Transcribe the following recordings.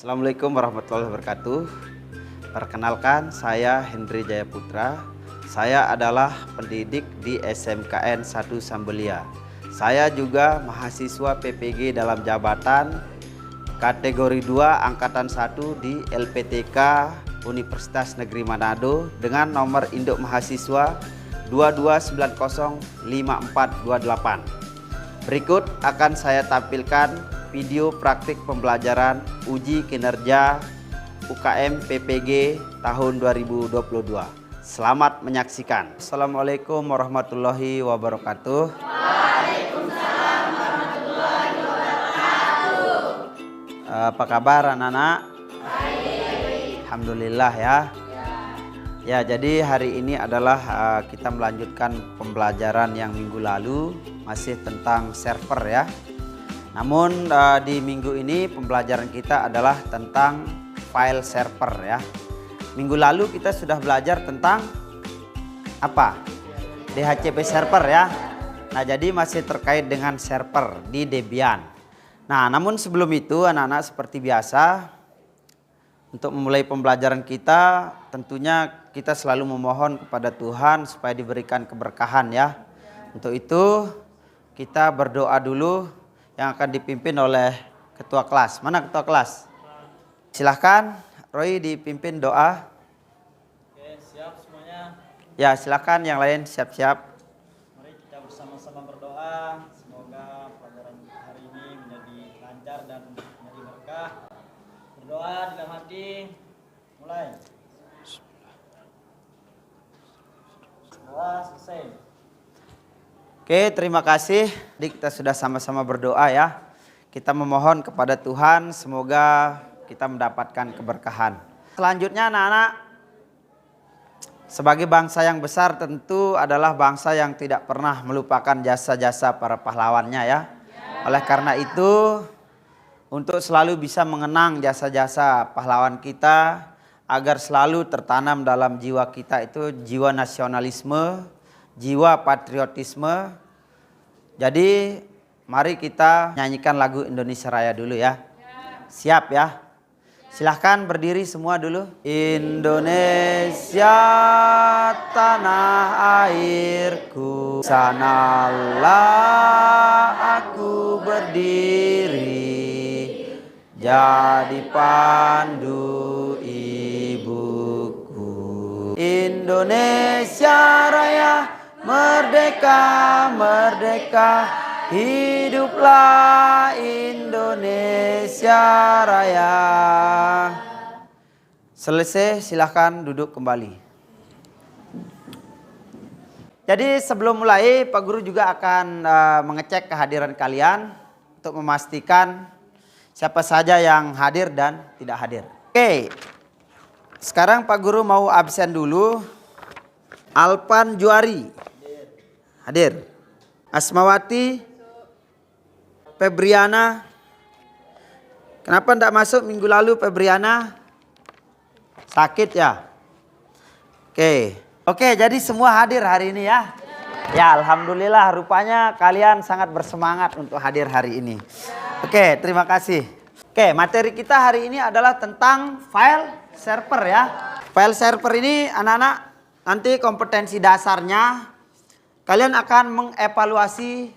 Assalamualaikum warahmatullahi wabarakatuh. Perkenalkan, saya Hendri Jaya Putra. Saya adalah pendidik di SMKN 1 Sambelia. Saya juga mahasiswa PPG dalam jabatan kategori 2 Angkatan 1 di LPTK Universitas Negeri Manado dengan nomor induk mahasiswa 22905428. Berikut akan saya tampilkan video praktik pembelajaran uji kinerja UKM PPG tahun 2022. Selamat menyaksikan. Assalamualaikum warahmatullahi wabarakatuh. Waalaikumsalam warahmatullahi wabarakatuh. Apa kabar anak-anak? Baik. Alhamdulillah ya. Ya, jadi hari ini adalah kita melanjutkan pembelajaran yang minggu lalu, masih tentang server ya. Namun di minggu ini pembelajaran kita adalah tentang file server ya. Minggu lalu kita sudah belajar tentang apa? DHCP server ya. Nah, jadi masih terkait dengan server di Debian. Nah, namun sebelum itu anak-anak seperti biasa, untuk memulai pembelajaran kita, tentunya kita selalu memohon kepada Tuhan supaya diberikan keberkahan ya. Untuk itu kita berdoa dulu yang akan dipimpin oleh ketua kelas. Mana ketua kelas? Silahkan Roy dipimpin doa. Oke, siap semuanya. Ya, silahkan yang lain siap-siap. Mari kita bersama-sama berdoa. Semoga pelajaran hari ini menjadi lancar dan menjadi berkah. Berdoa dalam hati. Mulai. Doa selesai. Oke, terima kasih. Jadi kita sudah sama-sama berdoa ya. Kita memohon kepada Tuhan semoga kita mendapatkan keberkahan. Selanjutnya anak-anak, sebagai bangsa yang besar tentu adalah bangsa yang tidak pernah melupakan jasa-jasa para pahlawannya ya. Oleh karena itu, untuk selalu bisa mengenang jasa-jasa pahlawan kita, agar selalu tertanam dalam jiwa kita itu jiwa nasionalisme, jiwa patriotisme. Jadi mari kita nyanyikan lagu Indonesia Raya dulu ya. Siap ya. Silahkan berdiri semua dulu. Indonesia tanah airku, sanalah aku berdiri, jadi pandu ibuku. Indonesia Raya, merdeka, merdeka, hiduplah Indonesia Raya. Selesai, silahkan duduk kembali. Jadi sebelum mulai, Pak Guru juga akan mengecek kehadiran kalian untuk memastikan siapa saja yang hadir dan tidak hadir. Oke, sekarang Pak Guru mau absen dulu. Alpan Juari hadir. Asmawati, Febriana. Kenapa tidak masuk minggu lalu Febriana? Sakit ya? Oke, jadi semua hadir hari ini ya? Ya, alhamdulillah, rupanya kalian sangat bersemangat untuk hadir hari ini. Oke, terima kasih. Oke, materi kita hari ini adalah tentang file server ya. File server ini anak-anak, nanti kompetensi dasarnya kalian akan mengevaluasi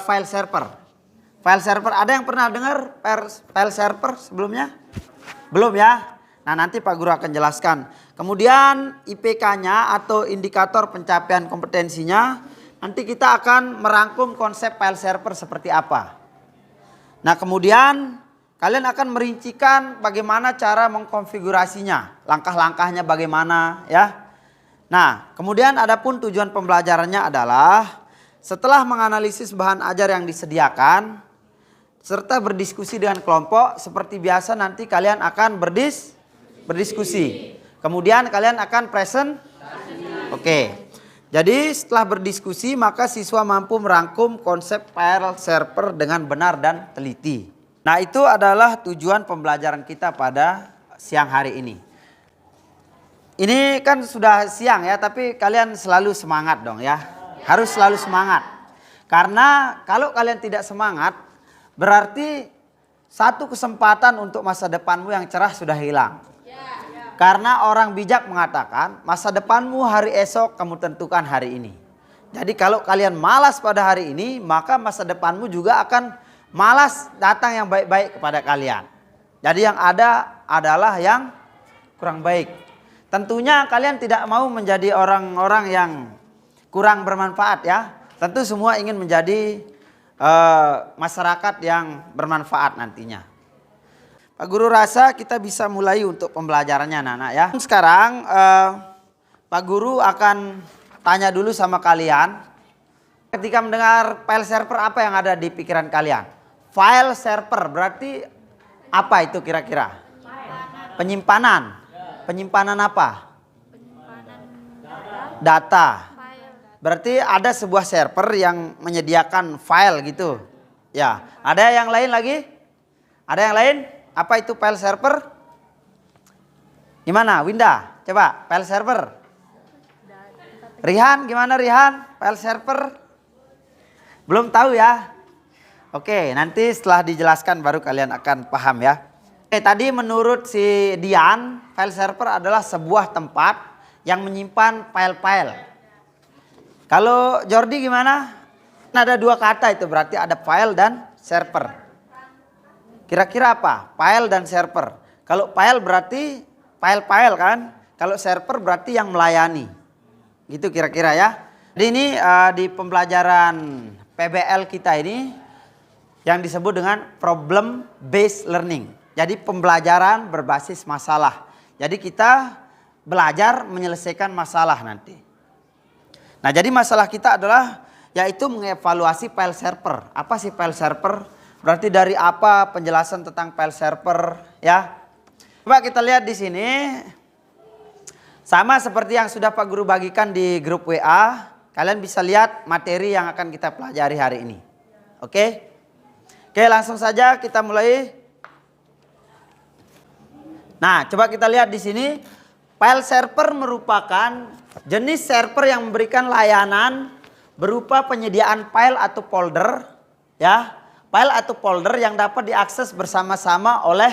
file server. File server, ada yang pernah dengar file server sebelumnya? Belum ya? Nah, nanti Pak Guru akan jelaskan. Kemudian IPK-nya atau indikator pencapaian kompetensinya, nanti kita akan merangkum konsep file server seperti apa. Nah, kemudian kalian akan merincikan bagaimana cara mengkonfigurasinya, langkah-langkahnya bagaimana ya. Nah, kemudian adapun tujuan pembelajarannya adalah setelah menganalisis bahan ajar yang disediakan serta berdiskusi dengan kelompok, seperti biasa nanti kalian akan berdiskusi. Kemudian kalian akan present. Oke. Jadi setelah berdiskusi maka siswa mampu merangkum konsep file server dengan benar dan teliti. Nah, itu adalah tujuan pembelajaran kita pada siang hari ini. Ini kan sudah siang ya, tapi kalian selalu semangat dong ya. Harus selalu semangat. Karena kalau kalian tidak semangat, berarti satu kesempatan untuk masa depanmu yang cerah sudah hilang. Karena orang bijak mengatakan masa depanmu hari esok kamu tentukan hari ini. Jadi kalau kalian malas pada hari ini, maka masa depanmu juga akan malas datang yang baik-baik kepada kalian. Jadi yang ada adalah yang kurang baik. Tentunya kalian tidak mau menjadi orang-orang yang kurang bermanfaat ya. Tentu semua ingin menjadi masyarakat yang bermanfaat nantinya. Pak Guru rasa kita bisa mulai untuk pembelajarannya anak-anak ya. Sekarang Pak Guru akan tanya dulu sama kalian. Ketika mendengar file server apa yang ada di pikiran kalian? File server berarti apa itu kira-kira? Penyimpanan. Penyimpanan apa? Data. Berarti ada sebuah server yang menyediakan file gitu. Ya, ada yang lain lagi? Ada yang lain? Apa itu file server? Gimana Winda? Coba file server. Rihan gimana Rihan? File server? Belum tahu ya? Oke, nanti setelah dijelaskan baru kalian akan paham ya. Tadi menurut si Dian, file server adalah sebuah tempat yang menyimpan file-file. Kalau Jordi gimana? Ada dua kata itu berarti ada file dan server. Kira-kira apa? File dan server. Kalau file berarti file-file kan? Kalau server berarti yang melayani. Gitu kira-kira ya. Jadi ini di pembelajaran PBL kita ini yang disebut dengan problem based learning. Jadi pembelajaran berbasis masalah. Jadi kita belajar menyelesaikan masalah nanti. Nah jadi masalah kita adalah yaitu mengevaluasi file server. Apa sih file server? Berarti dari apa penjelasan tentang file server ya? Coba kita lihat di sini. Sama seperti yang sudah Pak Guru bagikan di grup WA. Kalian bisa lihat materi yang akan kita pelajari hari ini. Oke? Oke, langsung saja kita mulai. Nah, coba kita lihat di sini. File server merupakan jenis server yang memberikan layanan berupa penyediaan file atau folder ya. File atau folder yang dapat diakses bersama-sama oleh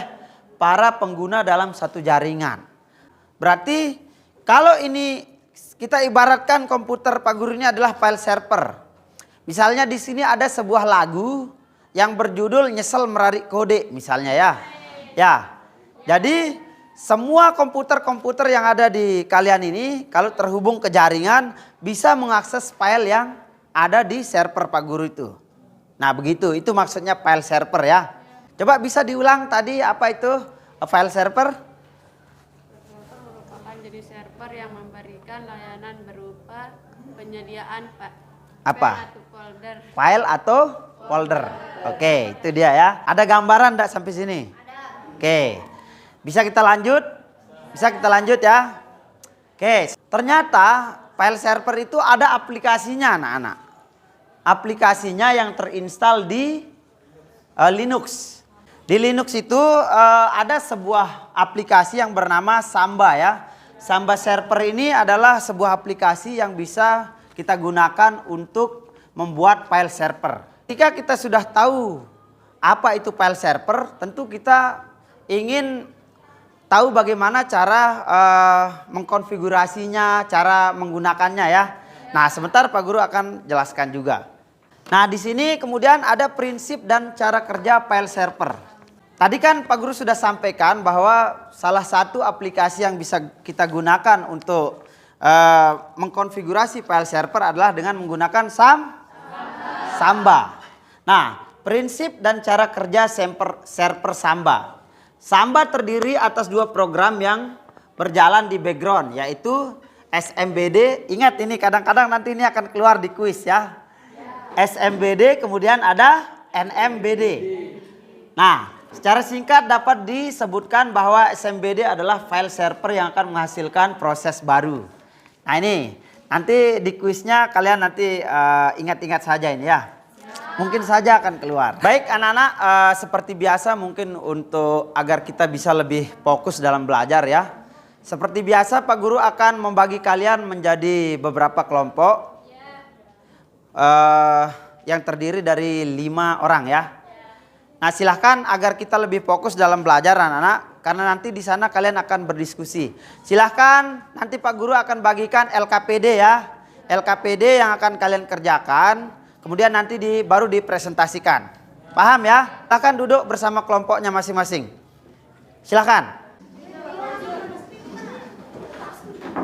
para pengguna dalam satu jaringan. Berarti kalau ini kita ibaratkan komputer Pak Guru ini adalah file server. Misalnya di sini ada sebuah lagu yang berjudul Nyesel Merarik Kode misalnya ya. Ya. Jadi semua komputer-komputer yang ada di kalian ini kalau terhubung ke jaringan bisa mengakses file yang ada di server Pak Guru itu. Nah begitu, itu maksudnya file server ya. Coba bisa diulang tadi apa itu file server? Merupakan jenis server yang memberikan layanan berupa penyediaan Apa? file atau folder. File atau folder. Oke, itu dia ya. Ada gambaran enggak sampai sini? Ada. Oke. Bisa kita lanjut? Bisa kita lanjut ya? Oke, ternyata file server itu ada aplikasinya anak-anak. Aplikasinya yang terinstal di Linux. Di Linux itu ada sebuah aplikasi yang bernama Samba ya. Samba server ini adalah sebuah aplikasi yang bisa kita gunakan untuk membuat file server. Ketika kita sudah tahu apa itu file server, tentu kita ingin tahu bagaimana cara mengkonfigurasinya, cara menggunakannya ya. Nah, sebentar Pak Guru akan jelaskan juga. Nah, di sini kemudian ada prinsip dan cara kerja file server. Tadi kan Pak Guru sudah sampaikan bahwa salah satu aplikasi yang bisa kita gunakan untuk mengkonfigurasi file server adalah dengan menggunakan Samba. Nah, prinsip dan cara kerja server Samba. Samba terdiri atas dua program yang berjalan di background, yaitu SMBD. Ingat ini kadang-kadang nanti ini akan keluar di kuis ya. SMBD kemudian ada NMBD. Nah, secara singkat dapat disebutkan bahwa SMBD adalah file server yang akan menghasilkan proses baru. Nah ini nanti di kuisnya kalian nanti ingat-ingat saja ini ya. Mungkin saja akan keluar. Baik anak-anak, seperti biasa mungkin untuk agar kita bisa lebih fokus dalam belajar ya. Seperti biasa Pak Guru akan membagi kalian menjadi beberapa kelompok. Yang terdiri dari 5 orang ya. Nah, silahkan agar kita lebih fokus dalam belajar anak-anak, karena nanti di sana kalian akan berdiskusi. Silahkan nanti Pak Guru akan bagikan LKPD ya, LKPD yang akan kalian kerjakan, kemudian nanti baru dipresentasikan. Paham ya? Silahkan duduk bersama kelompoknya masing-masing. Silahkan.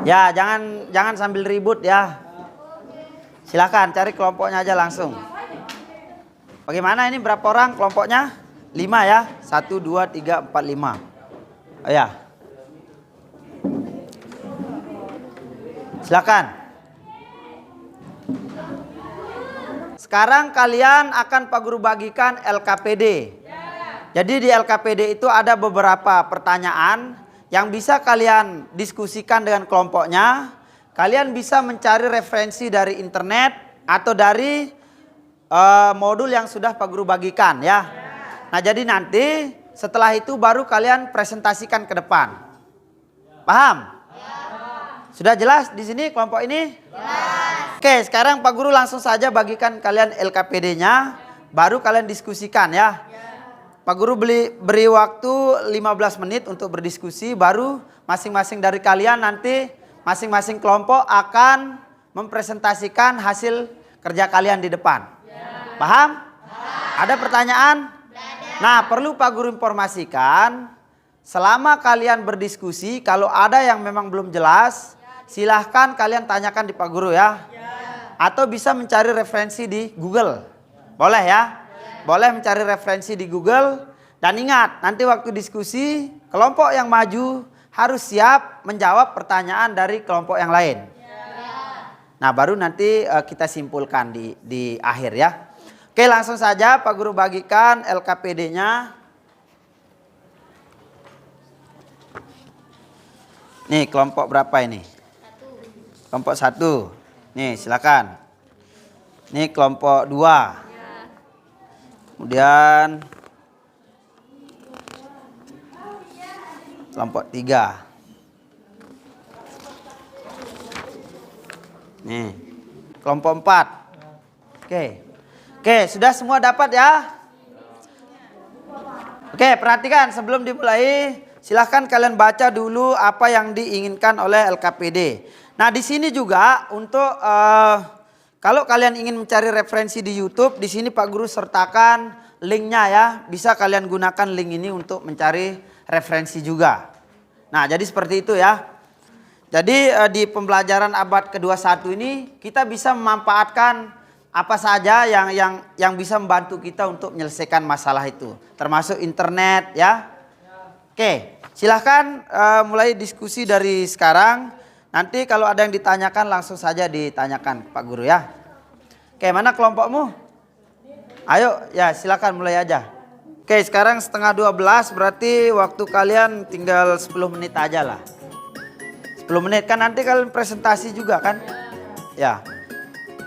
Ya, jangan sambil ribut ya. Silahkan cari kelompoknya aja langsung. Bagaimana ini berapa orang kelompoknya? 5 ya. 1, 2, 3, 4, 5. Oh ya. Silakan. Sekarang kalian akan Pak Guru bagikan LKPD. Jadi di LKPD itu ada beberapa pertanyaan yang bisa kalian diskusikan dengan kelompoknya. Kalian bisa mencari referensi dari internet atau dari modul yang sudah Pak Guru bagikan ya. Nah, jadi nanti setelah itu baru kalian presentasikan ke depan. Paham? Sudah jelas di sini kelompok ini? Jelas. Oke, sekarang Pak Guru langsung saja bagikan kalian LKPD-nya, baru kalian diskusikan ya. Pak Guru beri waktu 15 menit untuk berdiskusi, baru masing-masing dari kalian nanti masing-masing kelompok akan mempresentasikan hasil kerja kalian di depan. Paham? Ada pertanyaan? Nah, perlu Pak Guru informasikan, selama kalian berdiskusi, kalau ada yang memang belum jelas, silahkan kalian tanyakan di Pak Guru ya. Atau bisa mencari referensi di Google. Boleh ya? Boleh mencari referensi di Google. Dan ingat, nanti waktu diskusi, kelompok yang maju harus siap menjawab pertanyaan dari kelompok yang lain. Nah, baru nanti kita simpulkan di akhir ya. Oke, langsung saja Pak Guru bagikan LKPD-nya. Nih, kelompok berapa ini? Kelompok 1. Nih, silakan. Nih, kelompok 2. Kemudian kelompok 3. Nih, kelompok 4. Oke, sudah semua dapat ya? Oke, perhatikan sebelum dimulai, silahkan kalian baca dulu apa yang diinginkan oleh LKPD. Nah, di sini juga untuk kalau kalian ingin mencari referensi di YouTube, di sini Pak Guru sertakan linknya ya. Bisa kalian gunakan link ini untuk mencari referensi juga. Nah, jadi seperti itu ya. Jadi di pembelajaran abad ke-21 ini kita bisa memanfaatkan apa saja yang bisa membantu kita untuk menyelesaikan masalah itu, termasuk internet ya. Oke, silahkan mulai diskusi dari sekarang. Nanti kalau ada yang ditanyakan langsung saja ditanyakan Pak Guru ya. Oke, mana kelompokmu? Ayo ya, silakan mulai aja. Oke, sekarang setengah 12, berarti waktu kalian tinggal 10 menit aja lah. 10 menit kan nanti kalian presentasi juga kan? Ya,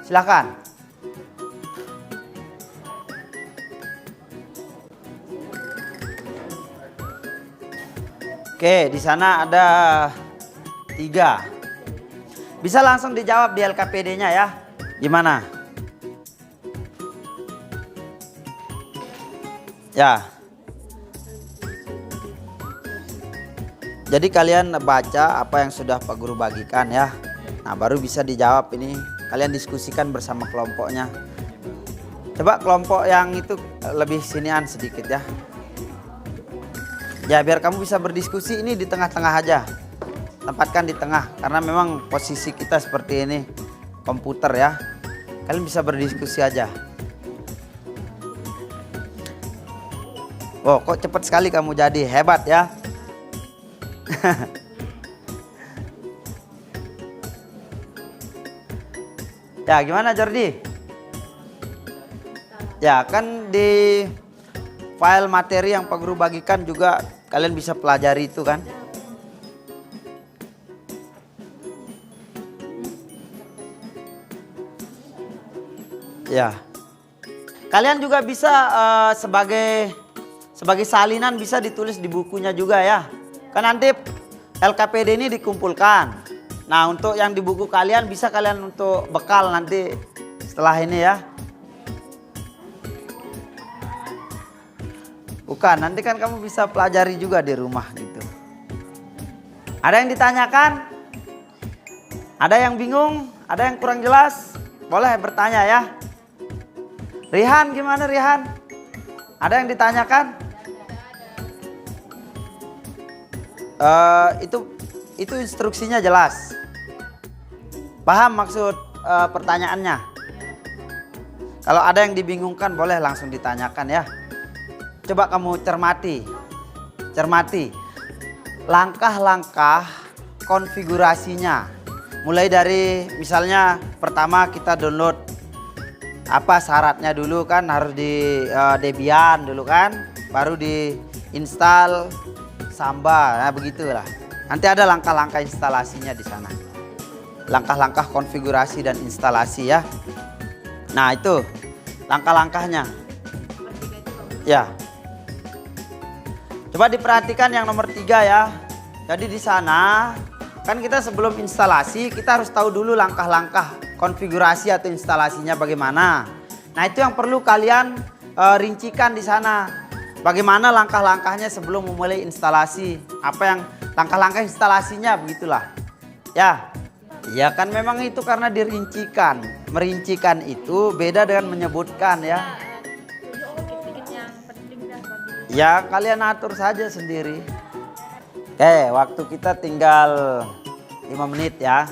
silakan. Oke, di sana ada 3. Bisa langsung dijawab di LKPD-nya ya. Gimana? Ya. Jadi kalian baca apa yang sudah Pak Guru bagikan ya. Nah, baru bisa dijawab ini. Kalian diskusikan bersama kelompoknya. Coba kelompok yang itu lebih sinian sedikit ya. Ya, biar kamu bisa berdiskusi ini di tengah-tengah aja. Tempatkan di tengah, karena memang posisi kita seperti ini. Komputer ya. Kalian bisa berdiskusi aja. Oh, kok cepat sekali kamu jadi. Hebat ya. Ya, gimana Jordi? Ya, kan di file materi yang Pak Guru bagikan juga kalian bisa pelajari itu kan. Ya. Kalian juga bisa sebagai salinan bisa ditulis di bukunya juga ya. Kan nanti LKPD ini dikumpulkan. Nah, untuk yang di buku kalian bisa kalian untuk bekal nanti setelah ini ya. Bukan, nanti kan kamu bisa pelajari juga di rumah gitu. Ada yang ditanyakan? Ada yang bingung? Ada yang kurang jelas? Boleh bertanya ya. Rihan gimana Rihan? Ada yang ditanyakan? Itu instruksinya jelas. Paham maksud pertanyaannya? Kalau ada yang dibingungkan boleh langsung ditanyakan ya. Coba kamu cermati langkah-langkah konfigurasinya. Mulai dari misalnya pertama kita download apa syaratnya dulu kan, harus di Debian dulu kan, baru di install Samba. Nah begitulah. Nanti ada langkah-langkah instalasinya di sana. Langkah-langkah konfigurasi dan instalasi ya. Nah itu langkah-langkahnya. Ya. Coba diperhatikan yang nomor 3 ya. Jadi di sana kan kita sebelum instalasi kita harus tahu dulu langkah-langkah konfigurasi atau instalasinya bagaimana. Nah itu yang perlu kalian rincikan di sana. Bagaimana langkah-langkahnya sebelum memulai instalasi. Apa yang langkah-langkah instalasinya begitulah. Ya. Ya kan memang itu karena dirincikan. Merincikan itu beda dengan menyebutkan ya. Ya kalian atur saja sendiri. Oke, waktu kita tinggal 5 menit ya.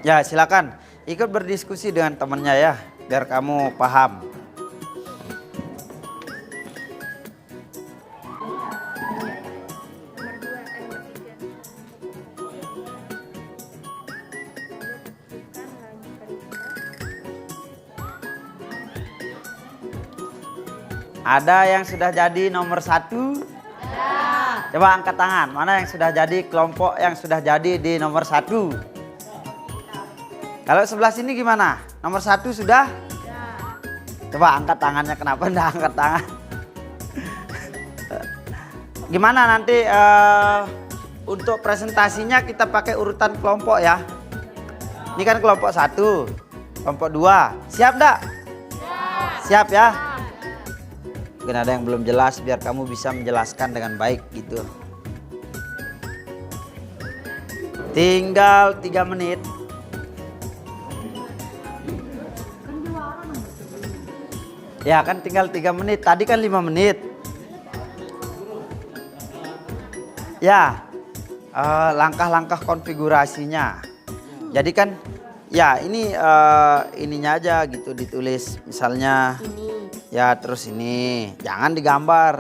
Ya silakan ikut berdiskusi dengan temannya ya, biar kamu paham. Ada yang sudah jadi nomor 1? Ya. Coba angkat tangan. Mana yang sudah jadi kelompok yang sudah jadi di nomor 1? Kalau sebelah sini gimana? Nomor 1 sudah? Ya. Coba angkat tangannya. Kenapa enggak angkat tangan? Gimana nanti untuk presentasinya kita pakai urutan kelompok ya. Ini kan kelompok 1, kelompok 2. Siap enggak? Siap ya? Mungkin ada yang belum jelas biar kamu bisa menjelaskan dengan baik gitu. Tinggal 3 menit. Ya kan tinggal 3 menit. Tadi kan 5 menit. Ya, langkah-langkah konfigurasinya. Jadi kan ya ini ininya aja gitu ditulis. Misalnya ya terus ini jangan digambar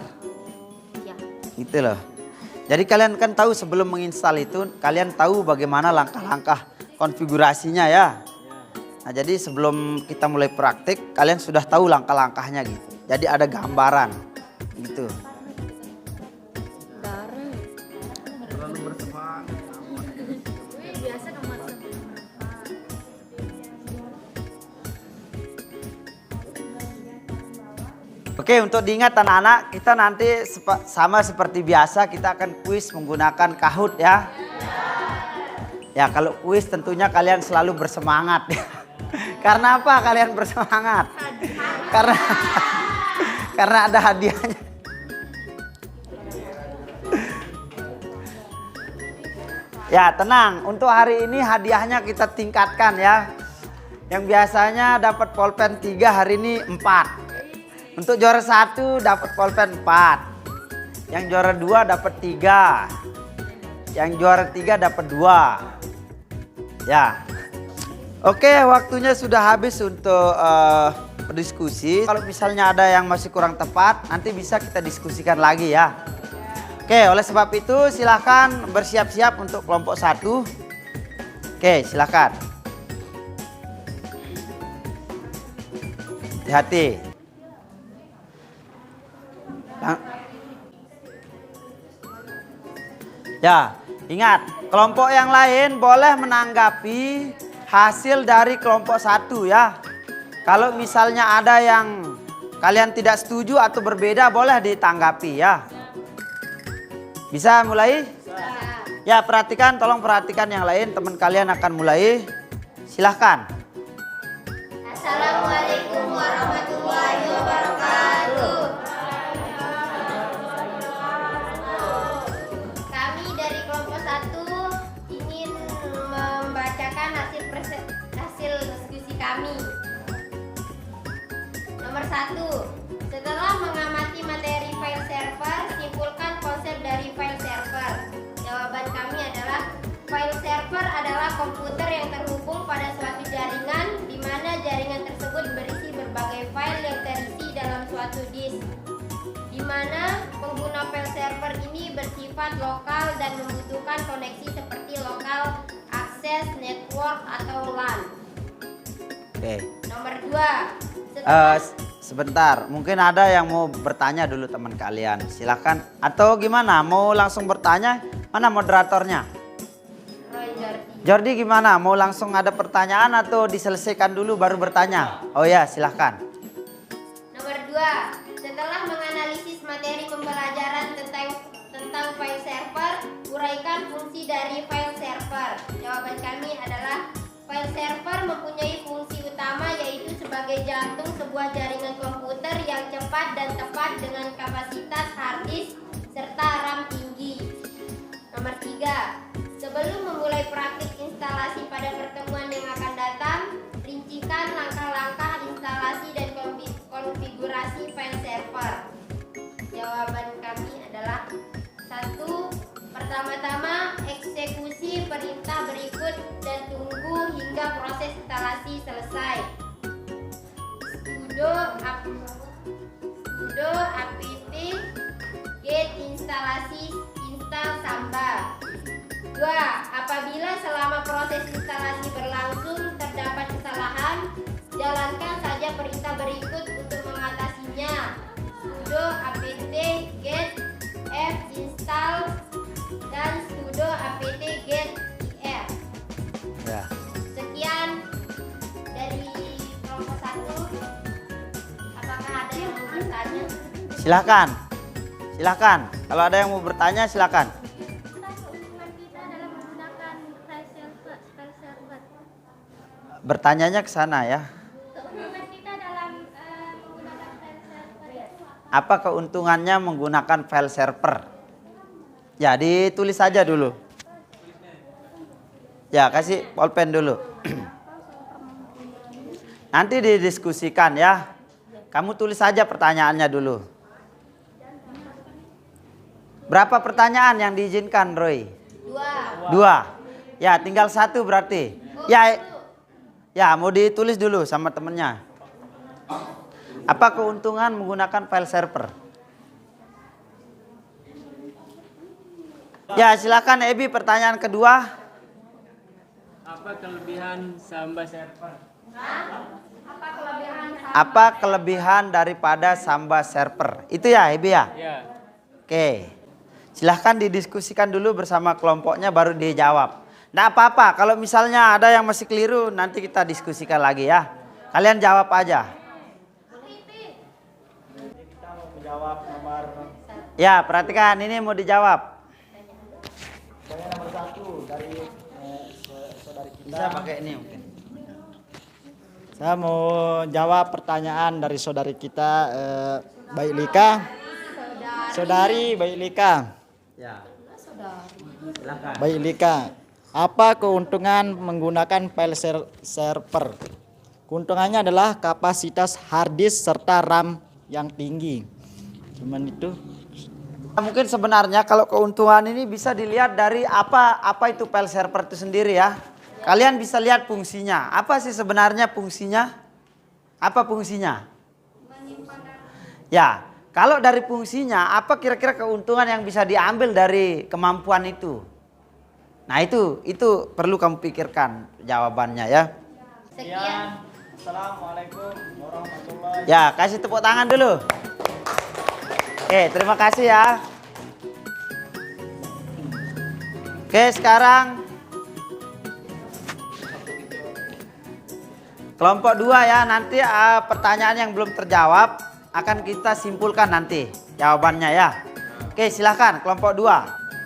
ya. Gitu loh. Jadi kalian kan tahu sebelum menginstal itu kalian tahu bagaimana langkah-langkah konfigurasinya ya. Nah jadi sebelum kita mulai praktik kalian sudah tahu langkah-langkahnya gitu. Jadi ada gambaran gitu. Oke, untuk diingat anak-anak, kita nanti sama seperti biasa kita akan kuis menggunakan Kahoot ya. Ya, kalau kuis tentunya kalian selalu bersemangat. Karena apa kalian bersemangat? Karena ada hadiahnya. Ya, tenang. Untuk hari ini hadiahnya kita tingkatkan ya. Yang biasanya dapat pulpen 3, hari ini 4. Untuk juara 1 dapat pulpen 4. Yang juara 2 dapat 3. Yang juara 3 dapat 2. Ya. Oke, waktunya sudah habis untuk berdiskusi. Kalau misalnya ada yang masih kurang tepat, nanti bisa kita diskusikan lagi ya. Oke, oleh sebab itu silahkan bersiap-siap untuk kelompok 1. Oke, silahkan. Hati-hati. Ya, ingat, kelompok yang lain boleh menanggapi hasil dari kelompok 1 ya. Kalau misalnya ada yang kalian tidak setuju atau berbeda, boleh ditanggapi ya. Bisa mulai? Ya, perhatikan, tolong perhatikan yang lain, teman kalian akan mulai. Silahkan. Assalamualaikum warahmatullahi wabarakatuh. Kami dari kelompok 1 ingin membacakan hasil diskusi kami. Nomor 1. Setelah mengamati materi file server, simpulkan konsep dari file server. Jawaban kami adalah file server adalah komputer yang terhubung pada suatu jaringan di mana jaringan tersebut berisi berbagai file yang terisi dalam suatu disk. Di mana pengguna file server ini bersifat lokal dan membutuhkan koneksi seperti lokal akses, network, atau LAN. Oke. Nomor 2. Sebentar, mungkin ada yang mau bertanya dulu teman kalian. Silahkan. Atau gimana? Mau langsung bertanya? Mana moderatornya? Roy Jordi. Jordi gimana? Mau langsung ada pertanyaan atau diselesaikan dulu baru bertanya? Oh ya, silahkan. Nomor 2. Setelah menganalisis materi pembelajaran tentang file server, uraikan fungsi dari file server. Jawaban kami adalah file server mempunyai fungsi utama yaitu sebagai jantung sebuah jaringan komputer yang cepat dan tepat dengan kapasitas hard disk serta RAM tinggi. Nomor 3. Sebelum memulai praktik instalasi pada pertemuan yang akan datang, rincikan langkah-langkah instalasi dan konfigurasi file server. Jawaban kami adalah 1. Pertama-tama, eksekusi perintah berikut dan tunggu hingga proses instalasi selesai. Sudo apt get instalasi install Samba. 2. Apabila selama proses instalasi berlangsung terdapat kesalahan, jalankan saja perintah berikut untuk mengatasinya. Sudo apt get f install dan sudo apt get ir. Ya. Sekian dari kelompok 1. Apakah ada yang mau bertanya? Silahkan. Silahkan. Kalau ada yang mau bertanya, silahkan. Keuntungan kita dalam menggunakan file server. Bertanyanya ke sana ya. Keuntungan kita dalam menggunakan file server. Apa keuntungannya menggunakan file server? Ya, ditulis saja dulu. Ya, kasih pulpen dulu. Nanti didiskusikan ya. Kamu tulis saja pertanyaannya dulu. Berapa pertanyaan yang diizinkan, Roy? 2. 2. Ya, tinggal 1 berarti. Ya, mau ditulis dulu sama temennya. Apa keuntungan menggunakan file server? Ya, silakan Ebi, pertanyaan kedua. Apa kelebihan Samba server? Apa kelebihan daripada Samba server? Itu ya, Ebi ya? Ya. Oke. Silahkan didiskusikan dulu bersama kelompoknya baru dijawab. Nggak apa-apa, kalau misalnya ada yang masih keliru nanti kita diskusikan lagi ya. Kalian jawab aja. Kita mau menjawab nomor Ya, perhatikan ini mau dijawab. saya nomor 1 dari saudari kita. Bisa pakai ini mungkin. Saya mau jawab pertanyaan dari saudari kita, Baik Lika. Saudari Baik Lika. Ya. Silakan. Baik Lika. Apa keuntungan menggunakan file server? Keuntungannya adalah kapasitas hard disk serta RAM yang tinggi. Cuman itu. Mungkin sebenarnya kalau keuntungan ini bisa dilihat dari apa itu file server itu sendiri ya. Kalian bisa lihat fungsinya. Apa sih sebenarnya fungsinya? Apa fungsinya? Ya, kalau dari fungsinya, apa kira-kira keuntungan yang bisa diambil dari kemampuan itu? Nah itu perlu kamu pikirkan jawabannya ya. Sekian. Assalamualaikum warahmatullahi. Ya, kasih tepuk tangan dulu. Oke, terima kasih ya. Oke, sekarang kelompok 2 ya. Nanti pertanyaan yang belum terjawab akan kita simpulkan nanti jawabannya ya. Oke, silakan kelompok 2.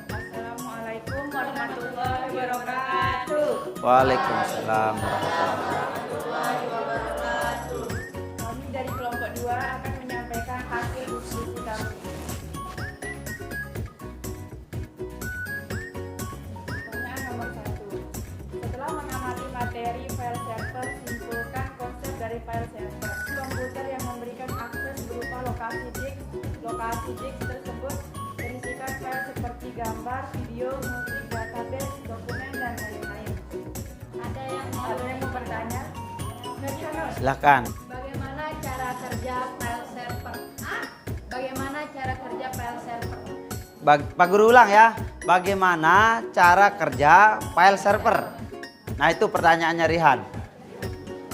Assalamualaikum warahmatullahi wabarakatuh. Waalaikumsalam warahmatullahi wabarakatuh. kelompok 2 akan menyampaikan hasil diskusi kami. Pertanyaan nomor 1. Setelah mengamati materi file server, simpulkan konsep dari file server. Komputer yang memberikan akses berupa lokasi disk. Lokasi disk tersebut berisikan file seperti gambar, video, musik, database, dokumen, dan lain-lain. Ada yang mau bertanya? Silakan. Bagaimana cara kerja file server? Bagaimana cara kerja file server? Pak Guru ulang ya. Bagaimana cara kerja file server? Nah itu pertanyaannya Rihan.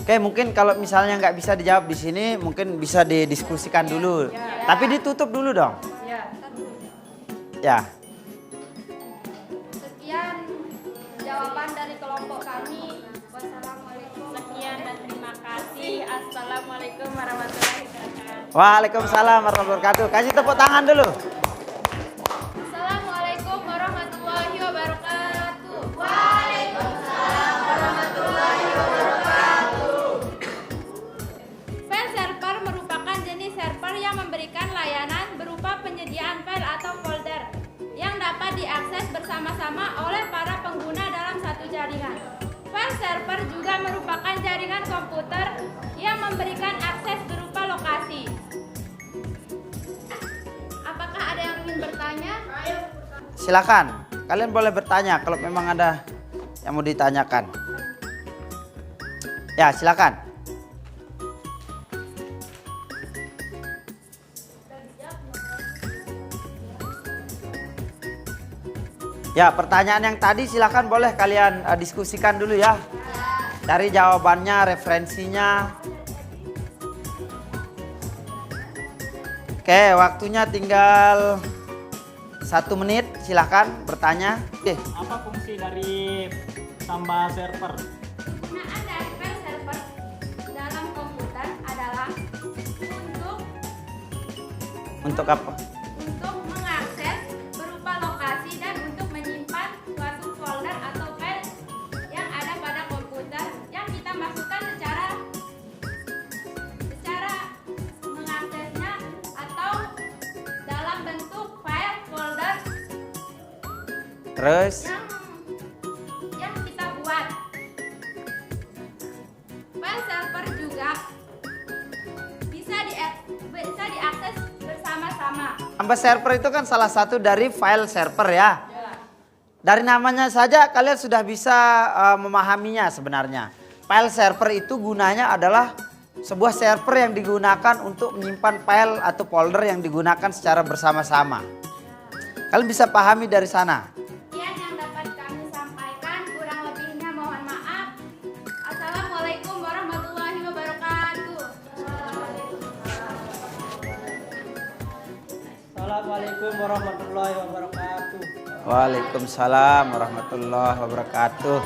Oke, mungkin kalau misalnya nggak bisa dijawab di sini, mungkin bisa didiskusikan dulu. Tapi ditutup dulu dong. Ya. Sekian jawaban dari kelompok kami. Wassalamualaikum. Sekian dan terima kasih. Assalamualaikum warahmatullahi wabarakatuh. Waalaikumsalam warahmatullahi wabarakatuh. Kasih tepuk tangan dulu. Assalamualaikum warahmatullahi wabarakatuh. Waalaikumsalam warahmatullahi wabarakatuh. File server merupakan jenis server yang memberikan layanan berupa penyediaan file atau folder yang dapat diakses bersama-sama oleh para pengguna dalam satu jaringan. File server juga merupakan jaringan komputer yang memberikan akses berupa lokasi. Apakah ada yang ingin bertanya? Silakan. Kalian boleh bertanya kalau memang ada yang mau ditanyakan. Ya, silakan. Ya, pertanyaan yang tadi silakan boleh kalian diskusikan dulu ya. Cari jawabannya, referensinya. Oke, waktunya tinggal 1 menit. Silakan bertanya. Apa fungsi dari Samba server? Penggunaan dari file server dalam komputer adalah Untuk apa? untuk mengakses berupa lokasi dan untuk menyimpan suatu folder atau file yang ada pada komputer yang kita masukkan secara mengaksesnya atau dalam bentuk file folder Terus? yang kita buat. File server juga bisa diakses bersama-sama. Samba server itu kan salah satu dari file server ya. Dari namanya saja kalian sudah bisa memahaminya sebenarnya. File server itu gunanya adalah sebuah server yang digunakan untuk menyimpan file atau folder yang digunakan secara bersama-sama. Kalian bisa pahami dari sana. Sekian yang dapat kami sampaikan, kurang lebihnya mohon maaf. Assalamualaikum warahmatullahi wabarakatuh. Assalamualaikum warahmatullahi wabarakatuh. Waalaikumsalam warahmatullahi wabarakatuh.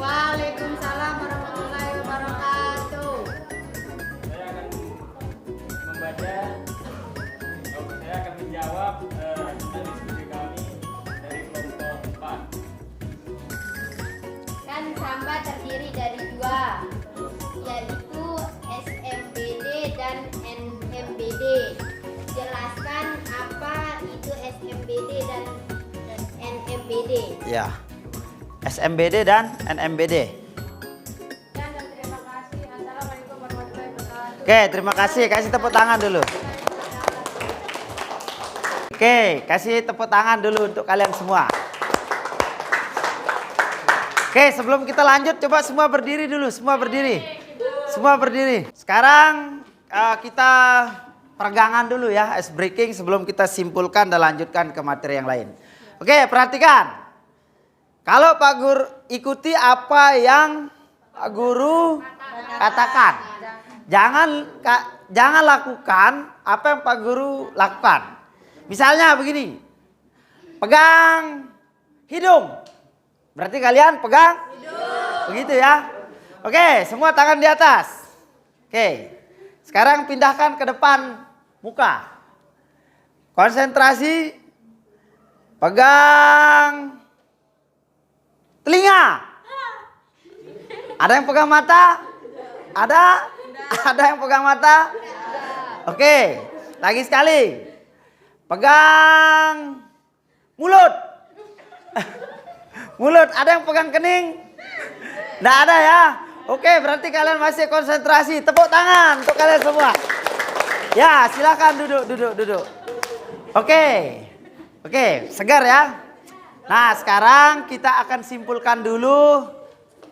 Waalaikumsalam warahmatullahi wabarakatuh. Saya akan membaca, saya akan menjawab hasil diskusi kami dari kelompok 4. Kan Samba terdiri dari 2, yaitu SMBD dan NMBD. Jelaskan apa itu SMBD dan NMBD. Ya. SMBD dan NMBD. Dan terima kasih. Assalamualaikum warahmatullahi wabarakatuh. Oke, terima kasih. Kasih tepuk tangan dulu. Oke, kasih tepuk tangan dulu untuk kalian semua. Oke, sebelum kita lanjut, coba semua berdiri dulu. Semua berdiri. Semua berdiri. Sekarang kita peregangan dulu ya, ice breaking sebelum kita simpulkan dan lanjutkan ke materi yang lain. Oke, perhatikan. Kalau Pak Guru ikuti apa yang Pak Guru katakan. Jangan lakukan apa yang Pak Guru lakukan. Misalnya begini. Pegang hidung. Berarti kalian pegang hidung. Begitu ya. Oke, semua tangan di atas. Oke. Sekarang pindahkan ke depan muka. Konsentrasi. Pegang telinga. Ada yang pegang mata? Ada? Ada yang pegang mata? Oke, lagi sekali. Pegang mulut. Mulut, ada yang pegang kening? Nggak ada ya? Oke, berarti kalian masih konsentrasi. Tepuk tangan untuk kalian semua. Ya, silakan duduk. Oke, segar ya. Nah, sekarang kita akan simpulkan dulu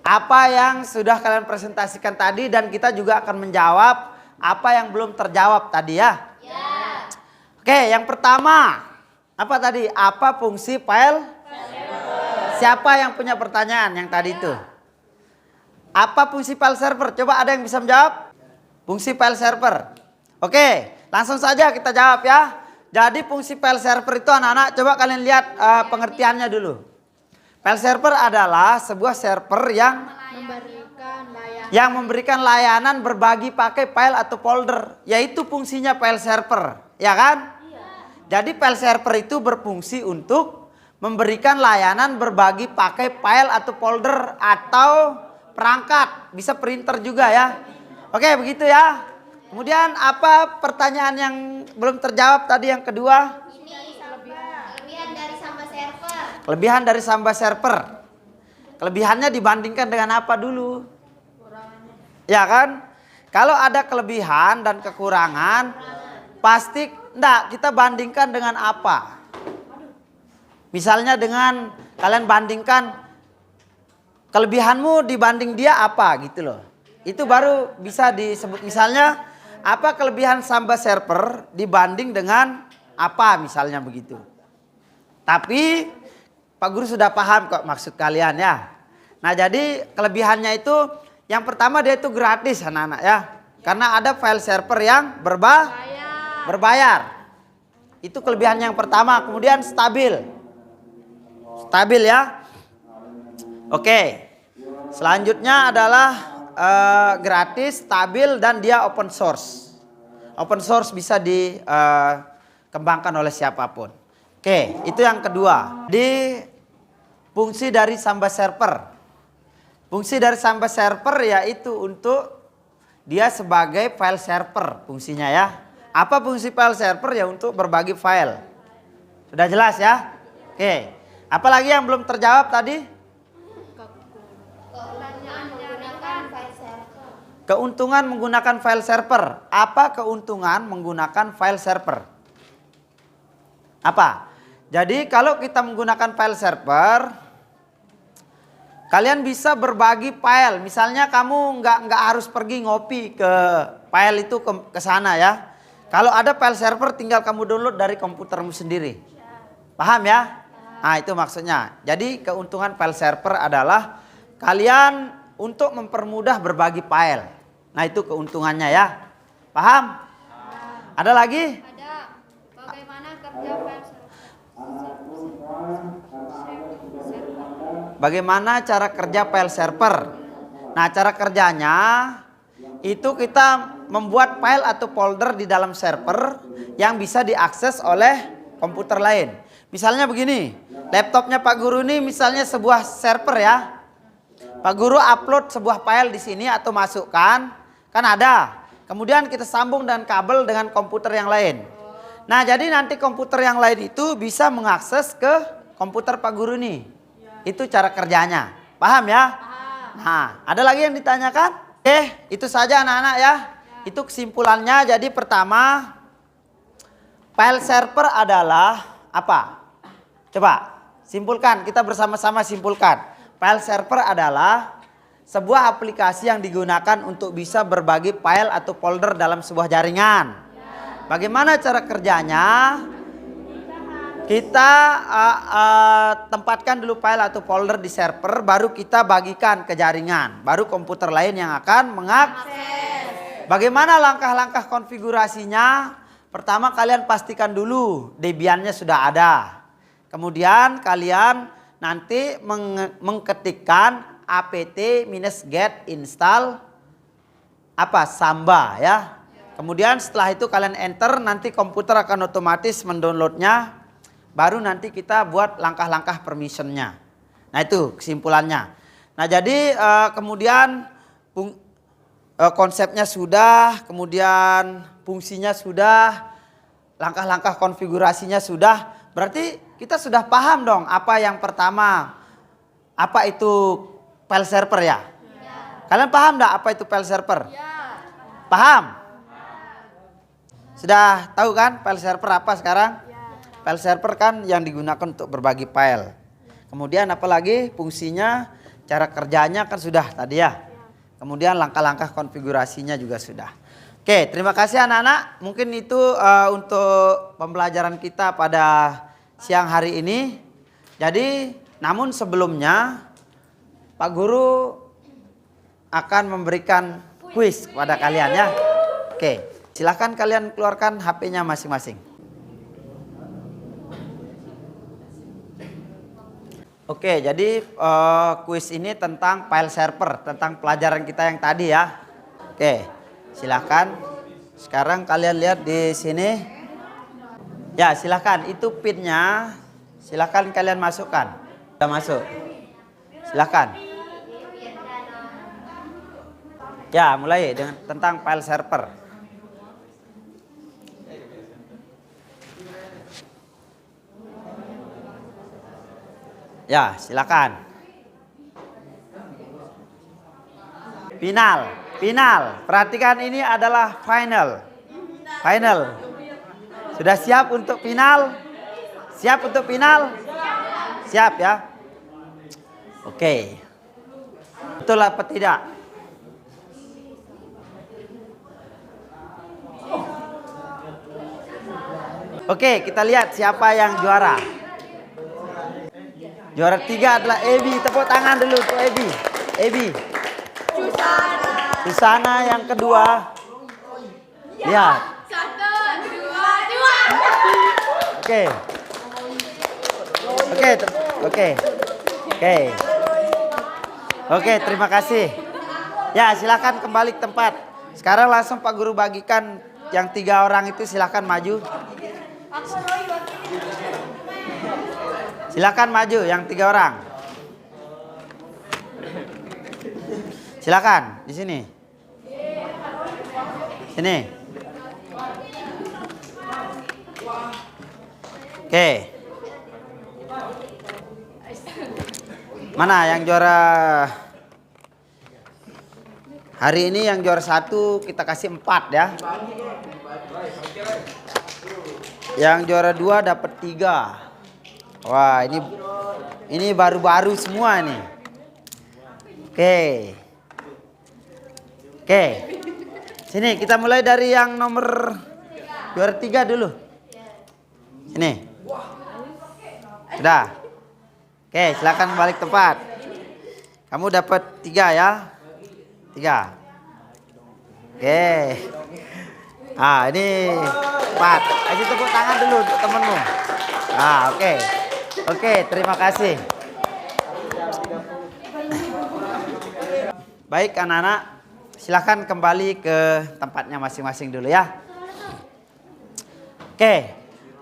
apa yang sudah kalian presentasikan tadi dan kita juga akan menjawab apa yang belum terjawab tadi ya. Ya. Oke, yang pertama apa tadi? Apa fungsi file? Siapa yang punya pertanyaan yang tadi itu? Apa fungsi file server? Coba ada yang bisa menjawab? Fungsi file server. Oke, langsung saja kita jawab ya. Jadi fungsi file server itu anak-anak coba kalian lihat pengertiannya dulu. File server adalah sebuah server yang memberikan layanan berbagi pakai file atau folder. Yaitu fungsinya file server, ya kan? Jadi file server itu berfungsi untuk memberikan layanan berbagi pakai file atau folder atau perangkat. Bisa printer juga ya. Oke, begitu ya. Kemudian apa pertanyaan yang belum terjawab tadi yang kedua? Ini kelebihan dari Samba server. Kelebihan dari Samba server. Kelebihannya dibandingkan dengan apa dulu? Ya kan? Kalau ada kelebihan dan kekurangan, pasti enggak kita bandingkan dengan apa? Misalnya dengan kalian bandingkan kelebihanmu dibanding dia apa gitu loh. Itu baru bisa disebut misalnya apa kelebihan Samba server dibanding dengan apa misalnya begitu. Tapi Pak Guru sudah paham kok maksud kalian ya. Nah jadi kelebihannya itu yang pertama dia itu gratis anak-anak ya. Karena ada file server yang berbayar. Itu kelebihan yang pertama. Kemudian stabil. Stabil ya. Oke. Selanjutnya adalah gratis, stabil dan dia open source. Open source bisa dikembangkan oleh siapapun. Oke, itu yang kedua. Di fungsi dari Samba server. Fungsi dari Samba server yaitu untuk dia sebagai file server fungsinya ya. Apa fungsi file server ya untuk berbagi file. Sudah jelas ya? Oke. Apalagi yang belum terjawab tadi? Keuntungan menggunakan file server. Apa keuntungan menggunakan file server? Apa? Jadi kalau kita menggunakan file server, kalian bisa berbagi file. Misalnya kamu nggak harus pergi ngopi ke file itu ke sana ya. Kalau ada file server tinggal kamu download dari komputermu sendiri. Paham ya? Nah itu maksudnya. Jadi keuntungan file server adalah kalian untuk mempermudah berbagi file. Nah itu keuntungannya ya. Paham? Ada lagi? Ada. Bagaimana kerja file server? Bagaimana cara kerja file server? Nah cara kerjanya itu kita membuat file atau folder di dalam server yang bisa diakses oleh komputer lain. Misalnya begini, laptopnya Pak Guru ini misalnya sebuah server ya. Pak Guru upload sebuah file di sini atau masukkan, kan ada. Kemudian kita sambung dengan kabel dengan komputer yang lain. Nah jadi nanti komputer yang lain itu bisa mengakses ke komputer Pak Guru ini. Itu cara kerjanya. Paham ya? Nah ada lagi yang ditanyakan? Oke itu saja anak-anak ya. Itu kesimpulannya. Jadi pertama file server adalah apa? Coba simpulkan, kita bersama-sama simpulkan. File server adalah sebuah aplikasi yang digunakan untuk bisa berbagi file atau folder dalam sebuah jaringan. Bagaimana cara kerjanya? Kita tempatkan dulu file atau folder di server, baru kita bagikan ke jaringan. Baru komputer lain yang akan mengakses. Bagaimana langkah-langkah konfigurasinya? Pertama kalian pastikan dulu Debian-nya sudah ada. Kemudian kalian nanti mengketikkan apt-get install Samba ya. Kemudian setelah itu kalian enter, nanti komputer akan otomatis mendownloadnya. Baru nanti kita buat langkah-langkah permissionnya. Nah itu kesimpulannya. Nah jadi kemudian konsepnya sudah, kemudian fungsinya sudah, langkah-langkah konfigurasinya sudah. Berarti kita sudah paham dong apa yang pertama, apa itu file server ya? Kalian paham enggak apa itu file server? Paham? Sudah tahu kan file server apa sekarang? File server kan yang digunakan untuk berbagi file. Kemudian apalagi fungsinya, cara kerjanya kan sudah tadi ya. Kemudian langkah-langkah konfigurasinya juga sudah. Oke, terima kasih anak-anak. Mungkin itu untuk pembelajaran kita pada siang hari ini. Jadi, namun sebelumnya Pak Guru akan memberikan kuis kepada kalian ya. Oke, silakan kalian keluarkan HP-nya masing-masing. Oke, jadi kuis ini tentang file server, tentang pelajaran kita yang tadi ya. Oke, silakan. Sekarang kalian lihat di sini. Ya, silakan. Itu pinnya. Silakan kalian masukkan. Sudah masuk. Silakan. Ya, mulai dengan tentang file server. Ya, silakan. Final. Perhatikan ini adalah final. Sudah siap untuk final? Siap untuk final? Siap ya? Oke. Betul apa tidak? Oke, kita lihat siapa yang juara. Juara 3 adalah Ebi. Tepuk tangan dulu untuk Ebi. Ebi. Susana yang kedua. Lihat. 1, 2, 3. Oke. Oke, terima kasih. Ya, silakan kembali ke tempat. Sekarang langsung Pak Guru bagikan yang 3 orang itu, silakan maju. Silakan maju yang 3 orang. Silakan di sini. Sini. Oke. Mana yang juara hari ini? Yang juara 1 kita kasih 4 ya. Yang juara 2 dapat 3. Wah, ini baru-baru semua nih. Oke. Sini kita mulai dari yang nomor juara 3 dulu. Sini. Sudah. Oke, silakan balik tempat. Kamu dapat 3 ya. 3. Oke. Ah, ini 4. Kasih tepuk tangan dulu untuk temenmu. Ah, oke. Oke, terima kasih. Baik anak-anak, silahkan kembali ke tempatnya masing-masing dulu ya. Oke,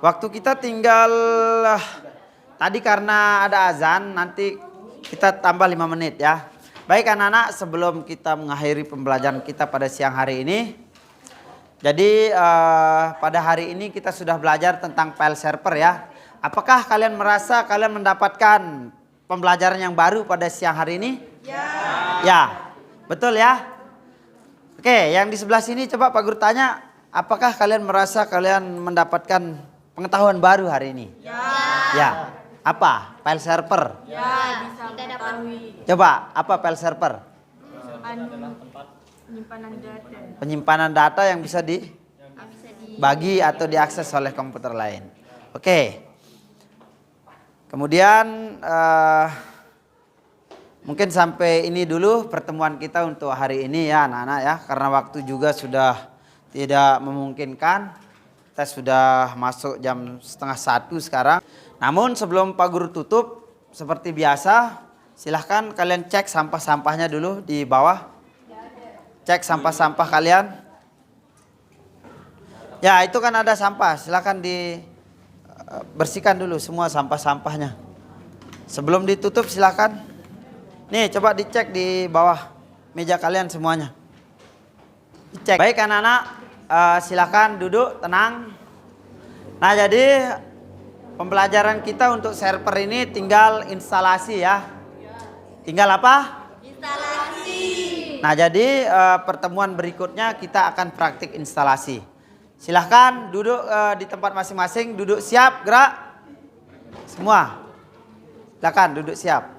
waktu kita tinggal tadi karena ada azan, nanti kita tambah 5 menit ya. Baik anak-anak, sebelum kita mengakhiri pembelajaran kita pada siang hari ini. Jadi pada hari ini kita sudah belajar tentang file server ya. Apakah kalian merasa kalian mendapatkan pembelajaran yang baru pada siang hari ini? Ya, betul ya? Oke, yang di sebelah sini coba Pak Guru tanya, apakah kalian merasa kalian mendapatkan pengetahuan baru hari ini? Ya. Apa? File server? Ya, bisa mengetahui Coba, apa file server? penyimpanan data. Penyimpanan data yang bisa dibagi atau diakses oleh komputer lain. Oke. Kemudian mungkin sampai ini dulu pertemuan kita untuk hari ini ya anak-anak ya. Karena waktu juga sudah tidak memungkinkan. Kita sudah masuk jam 12:30 sekarang. Namun sebelum Pak Guru tutup, seperti biasa, silahkan kalian cek sampah-sampahnya dulu di bawah. Cek sampah-sampah kalian. Ya itu kan ada sampah, silahkan bersihkan dulu semua sampah-sampahnya. Sebelum ditutup silahkan. Nih, coba dicek di bawah meja kalian semuanya. Dicek. Baik anak-anak, silakan duduk, tenang. Nah, jadi pembelajaran kita untuk server ini tinggal instalasi ya. Tinggal apa? Instalasi. Nah, jadi pertemuan berikutnya kita akan praktik instalasi. Silahkan duduk di tempat masing-masing, duduk siap, gerak. Semua. Silahkan duduk siap.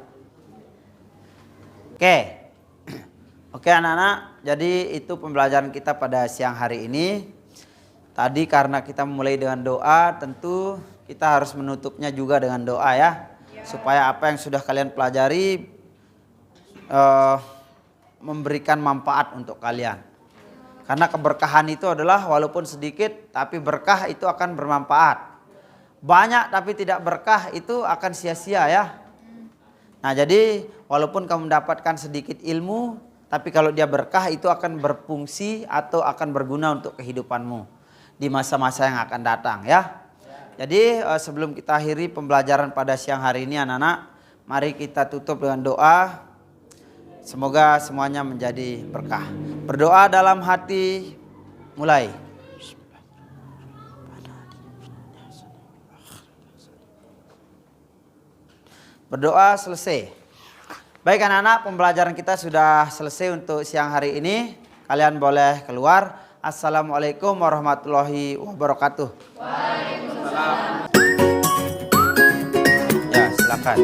Oke anak-anak, jadi itu pembelajaran kita pada siang hari ini. Tadi karena kita memulai dengan doa, tentu kita harus menutupnya juga dengan doa ya. Supaya apa yang sudah kalian pelajari memberikan manfaat untuk kalian. Karena keberkahan itu adalah walaupun sedikit tapi berkah itu akan bermanfaat. Banyak tapi tidak berkah itu akan sia-sia ya. Nah, jadi walaupun kamu mendapatkan sedikit ilmu, tapi kalau dia berkah itu akan berfungsi atau akan berguna untuk kehidupanmu di masa-masa yang akan datang ya. Jadi sebelum kita akhiri pembelajaran pada siang hari ini anak-anak, mari kita tutup dengan doa. Semoga semuanya menjadi berkah. Berdoa dalam hati, mulai. Berdoa selesai. Baik anak-anak, pembelajaran kita sudah selesai untuk siang hari ini. Kalian boleh keluar. Assalamualaikum warahmatullahi wabarakatuh. Waalaikumsalam. Ya, silakan.